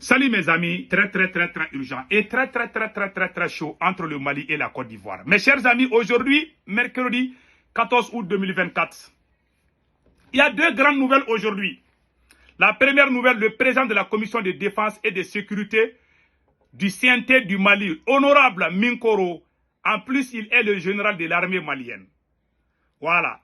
Salut mes amis, très urgent et très chaud entre le Mali et la Côte d'Ivoire. Mes chers amis, aujourd'hui, mercredi 14 août 2024, il y a deux grandes nouvelles aujourd'hui. La première nouvelle, le président de la commission de défense et de sécurité du CNT du Mali, honorable Minkoro, en plus il est le général de l'armée malienne. Voilà.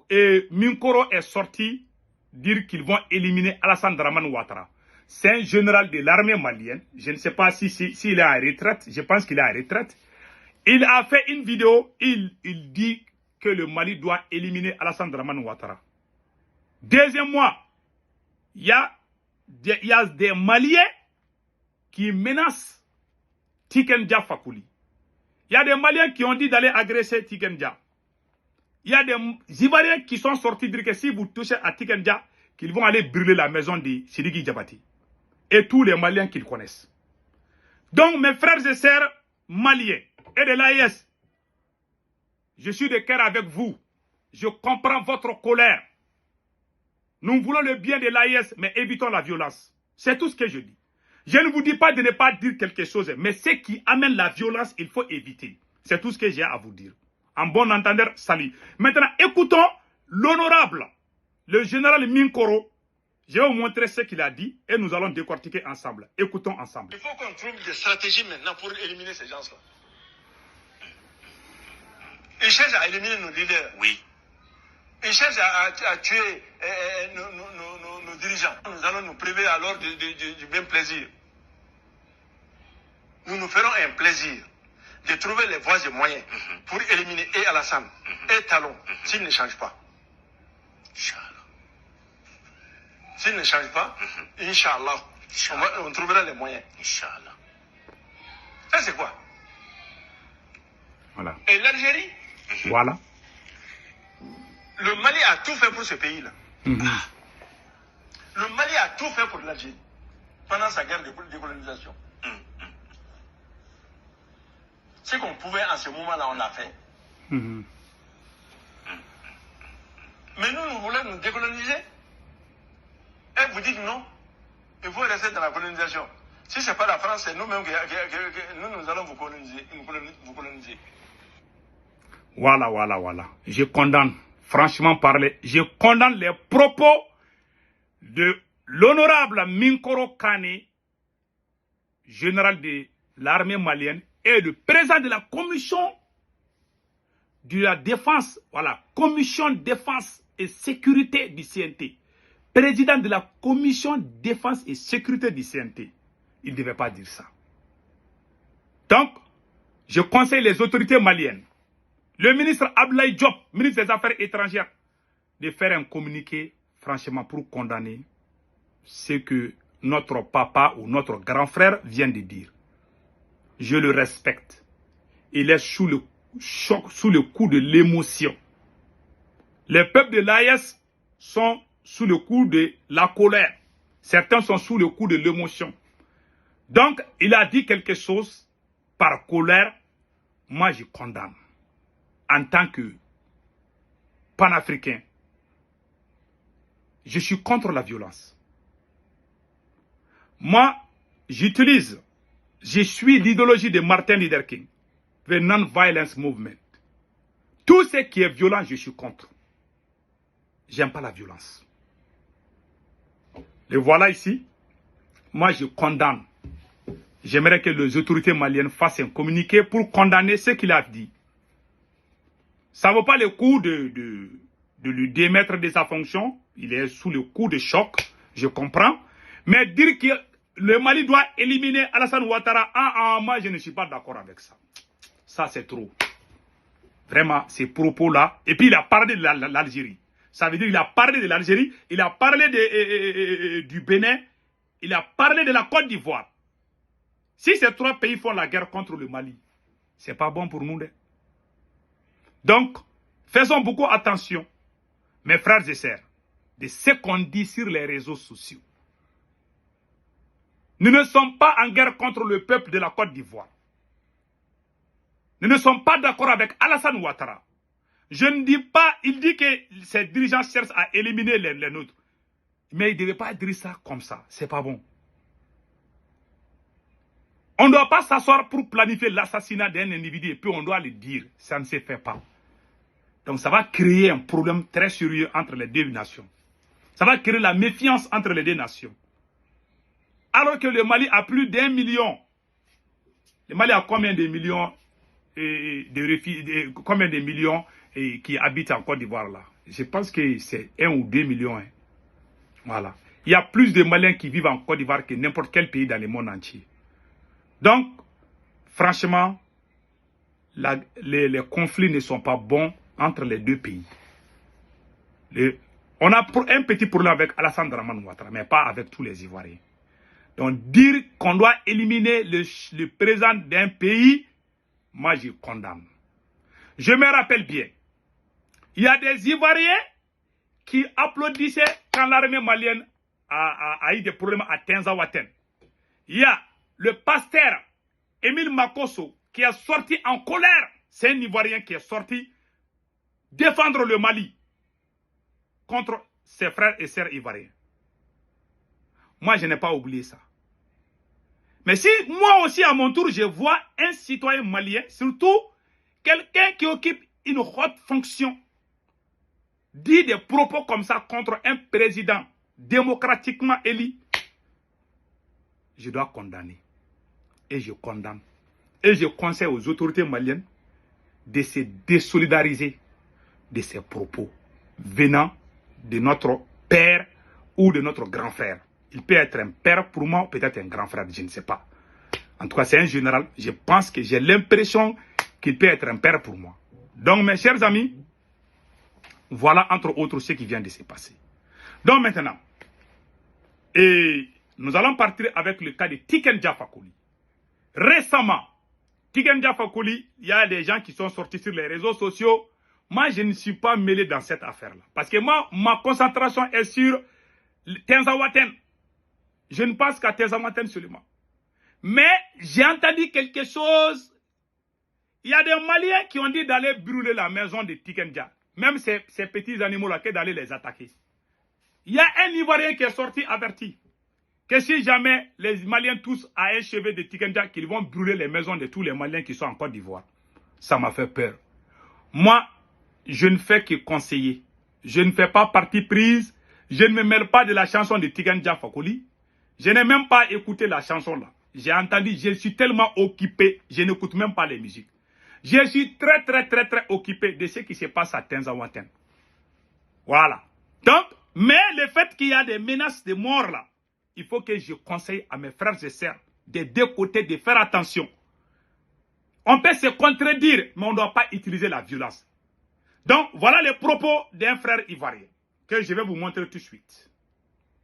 Et Minkoro est sorti dire qu'ils vont éliminer Alassane Dramane Ouattara. C'est un général de l'armée malienne. Je ne sais pas s'il est en retraite. Je pense qu'il est en retraite. Il a fait une vidéo. Il dit que le Mali doit éliminer Alassane Dramane Ouattara. Deuxièmement, il y a des Maliens qui menacent Tiken Jah Fakoly. Il y a des Maliens qui ont dit d'aller agresser Tiken Jah. Il y a des Ivoiriens qui sont sortis dire que si vous touchez à Tiken Jah, qu'ils vont aller brûler la maison de Sidiki Diabaté. Et tous les Maliens qu'ils connaissent. Donc, mes frères et sœurs maliens et de l'AIS, je suis de cœur avec vous. Je comprends votre colère. Nous voulons le bien de l'AIS, mais évitons la violence. C'est tout ce que je dis. Je ne vous dis pas de ne pas dire quelque chose, mais ce qui amène la violence, il faut éviter. C'est tout ce que j'ai à vous dire. En bon entendeur, salut. Maintenant, écoutons l'honorable, le général Minkoro. Je vais vous montrer ce qu'il a dit et nous allons décortiquer ensemble. Écoutons ensemble. Il faut qu'on trouve des stratégies maintenant pour éliminer ces gens-là. Ils cherchent à éliminer nos leaders. Oui. Ils cherchent à tuer nos dirigeants. Nous allons nous priver alors du même plaisir. Nous nous ferons un plaisir de trouver les voies et moyens pour éliminer et Alassane et Talon s'ils ne changent pas. S'ils ne changent pas, Inch'Allah, on trouvera les moyens. Inch'Allah. Ça, c'est quoi? Voilà. Et l'Algérie? Voilà. Le Mali a tout fait pour ce pays-là. Le Mali a tout fait pour l'Algérie pendant sa guerre de décolonisation. Ce qu'on pouvait en ce moment-là, on l'a fait. Mais nous voulons nous décoloniser. Et vous dites non, il faut rester dans la colonisation. Si ce n'est pas la France, c'est nous-mêmes que nous allons vous coloniser. Voilà. Je condamne, franchement parler, je condamne les propos de l'honorable Minkoro Kane, général de l'armée malienne, et le président de la commission de la défense, voilà, commission défense et sécurité du CNT. Président de la commission défense et sécurité du CNT. Il ne devait pas dire ça. Donc, je conseille les autorités maliennes, le ministre Abdoulaye Diop, ministre des Affaires étrangères, de faire un communiqué, franchement, pour condamner ce que notre papa ou notre grand frère vient de dire. Je le respecte. Il est sous le choc, sous le coup de l'émotion. Les peuples de l'AES sont sous le coup de la colère. Certains sont sous le coup de l'émotion. Donc, il a dit quelque chose par colère. Moi, je condamne. En tant que panafricain, je suis contre la violence. Moi, je suis l'idéologie de Martin Luther King, the Non-Violence Movement. Tout ce qui est violent, je suis contre. J'aime pas la violence. Le voilà ici. Moi, je condamne. J'aimerais que les autorités maliennes fassent un communiqué pour condamner ce qu'il a dit. Ça ne vaut pas le coup de lui démettre de sa fonction. Il est sous le coup de choc, je comprends. Mais dire que le Mali doit éliminer Alassane Ouattara, moi, je ne suis pas d'accord avec ça. Ça, c'est trop. Vraiment, ces propos-là. Et puis, il a parlé de l'Algérie. Ça veut dire qu'il a parlé de l'Algérie, il a parlé du Bénin, il a parlé de la Côte d'Ivoire. Si ces trois pays font la guerre contre le Mali, c'est pas bon pour nous. Donc, faisons beaucoup attention, mes frères et sœurs, de ce qu'on dit sur les réseaux sociaux. Nous ne sommes pas en guerre contre le peuple de la Côte d'Ivoire. Nous ne sommes pas d'accord avec Alassane Ouattara. Je ne dis pas, il dit que ses dirigeants cherchent à éliminer les nôtres. Mais il ne devait pas dire ça comme ça. C'est pas bon. On ne doit pas s'asseoir pour planifier l'assassinat d'un individu et puis on doit le dire. Ça ne se fait pas. Donc ça va créer un problème très sérieux entre les deux nations. Ça va créer la méfiance entre les deux nations. Alors que le Mali a plus d'1 million. Le Mali a combien de millions de réfugiés, combien de millions qui habitent en Côte d'Ivoire là? Je pense que c'est 1 ou 2 millions. Hein. Voilà. Il y a plus de Maliens qui vivent en Côte d'Ivoire que n'importe quel pays dans le monde entier. Donc, franchement, les conflits ne sont pas bons entre les deux pays. On a un petit problème avec Alassane Dramane Ouattara, mais pas avec tous les Ivoiriens. Donc, dire qu'on doit éliminer le président d'un pays, moi, je condamne. Je me rappelle bien, il y a des Ivoiriens qui applaudissaient quand l'armée malienne a eu des problèmes à Tinzaouaten. Il y a le pasteur Émile Makosso qui est sorti en colère. C'est un Ivoirien qui est sorti défendre le Mali contre ses frères et sœurs ivoiriens. Moi, je n'ai pas oublié ça. Mais si moi aussi, à mon tour, je vois un citoyen malien, surtout quelqu'un qui occupe une haute fonction, dire des propos comme ça contre un président démocratiquement élu, je dois condamner. Et je condamne. Et je conseille aux autorités maliennes de se désolidariser de ces propos venant de notre père ou de notre grand frère. Il peut être un père pour moi, peut-être un grand frère, je ne sais pas. En tout cas, c'est un général. Je pense que j'ai l'impression qu'il peut être un père pour moi. Donc, mes chers amis, voilà entre autres ce qui vient de se passer. Donc maintenant, nous allons partir avec le cas de Tiken Jah Fakoly. Récemment, Tiken Jah Fakoly, il y a des gens qui sont sortis sur les réseaux sociaux. Moi, je ne suis pas mêlé dans cette affaire-là. Parce que moi, ma concentration est sur Tinzaouaten. Je ne pense qu'à Tinzaouaten seulement. Mais j'ai entendu quelque chose. Il y a des Maliens qui ont dit d'aller brûler la maison de Tiken Jah. Même ces petits animaux-là, d'aller les attaquer. Il y a un Ivoirien qui est sorti averti que si jamais les Maliens tous à un chevet de Tiken Jah, qu'ils vont brûler les maisons de tous les Maliens qui sont en Côte d'Ivoire. Ça m'a fait peur. Moi, je ne fais que conseiller. Je ne fais pas partie prise. Je ne me mêle pas de la chanson de Tiken Jah Fakoly. Je n'ai même pas écouté la chanson là. J'ai entendu, je suis tellement occupé, je n'écoute même pas les musiques. Je suis très occupé de ce qui se passe à Tinzaouaten. Voilà. Donc, mais le fait qu'il y a des menaces de mort là, il faut que je conseille à mes frères et sœurs des deux côtés de faire attention. On peut se contredire, mais on ne doit pas utiliser la violence. Donc, voilà les propos d'un frère ivoirien que je vais vous montrer tout de suite.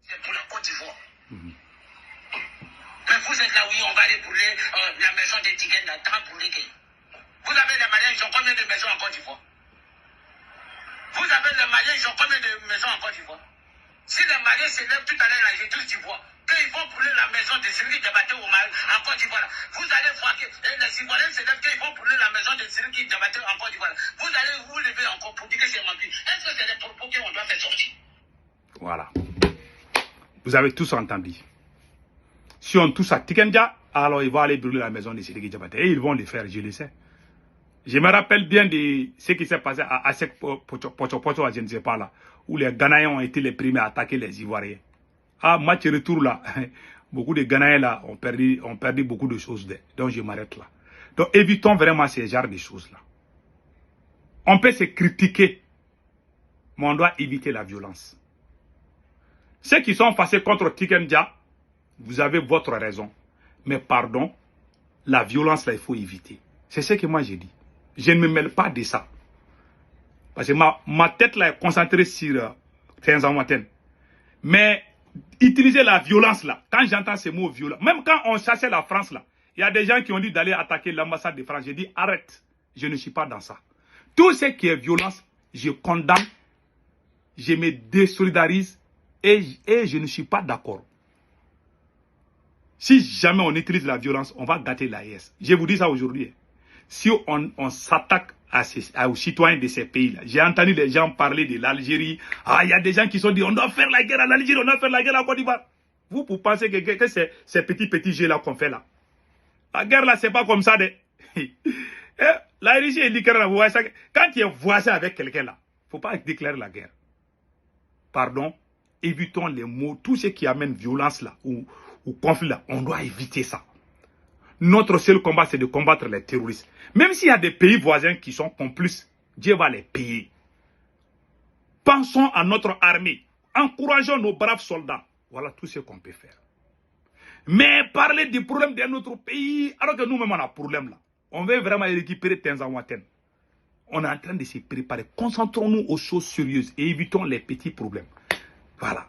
C'est pour la Côte d'Ivoire. Mais vous êtes là, oui, on va aller brûler la maison des Tiken Jah. Vous avez les Maliens, ils ont combien de maisons en Côte d'Ivoire? Vous avez les Maliens, ils ont combien de maisons en Côte d'Ivoire? Si les Maliens se lèvent tout à l'heure, là, j'ai tous d'Ivoire, qu'ils vont brûler la maison de celui qui débattait en Côte d'Ivoire, vous allez voir que les Ivoiriens se lèvent, qu'ils vont brûler la maison de celui qui débattait en Côte d'Ivoire. Vous allez vous lever encore pour dire que c'est menti. Est-ce que c'est des propos qu'on doit faire sortir? Voilà. Vous avez tous entendu. Si on touche à Tiken Jah, alors ils vont aller brûler la maison de celui qui débattait. Et ils vont le faire, je le sais. Je me rappelle bien de ce qui s'est passé à Asek Pocho, je ne sais pas là, où les Ghanéens ont été les premiers à attaquer les Ivoiriens. Ah, match retour là, beaucoup de Ghanéens là ont perdu beaucoup de choses. Donc je m'arrête là. Donc évitons vraiment ce genre de choses là. On peut se critiquer, mais on doit éviter la violence. Ceux qui sont fâchés contre Tiken Jah, vous avez votre raison. Mais pardon, la violence là, il faut éviter. C'est ce que moi j'ai dit. Je ne me mêle pas de ça. Parce que ma tête là est concentrée sur Tinzaouaten. Mais utiliser la violence là, quand j'entends ces mots violents, même quand on chassait la France là, il y a des gens qui ont dit d'aller attaquer l'ambassade de France. J'ai dit arrête, je ne suis pas dans ça. Tout ce qui est violence, je condamne, je me désolidarise et je ne suis pas d'accord. Si jamais on utilise la violence, on va gâter l'AES. Je vous dis ça aujourd'hui. Si on s'attaque aux citoyens de ces pays-là, j'ai entendu les gens parler de l'Algérie. Ah, il y a des gens qui sont dit, on doit faire la guerre à l'Algérie, on doit faire la guerre à Côte d'Ivoire. Vous pensez que c'est ces petits jeux-là qu'on fait là? La guerre là, c'est pas comme ça. La Russie est déclarée, vous voyez ça. Quand tu es voisin avec quelqu'un là, faut pas déclarer la guerre. Pardon, évitons les mots, tout ce qui amène violence là, ou conflit là, on doit éviter ça. Notre seul combat, c'est de combattre les terroristes. Même s'il y a des pays voisins qui sont complices, Dieu va les payer. Pensons à notre armée. Encourageons nos braves soldats. Voilà tout ce qu'on peut faire. Mais parler des problèmes d'un autre pays, alors que nous-mêmes on a un problème là. On veut vraiment récupérer Tenzawatène. On est en train de se préparer. Concentrons-nous aux choses sérieuses et évitons les petits problèmes. Voilà.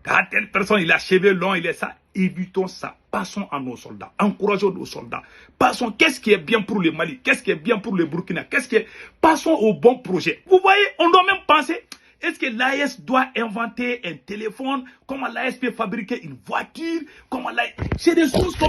Quand telle personne, il a cheveux longs, il est ça, évitons ça. Passons à nos soldats. Encourageons nos soldats. Passons, qu'est-ce qui est bien pour le Mali? Qu'est-ce qui est bien pour le Burkina? Passons au bon projet. Vous voyez, on doit même penser, est-ce que l'AES doit inventer un téléphone? Comment l'AES peut fabriquer une voiture? C'est des choses comme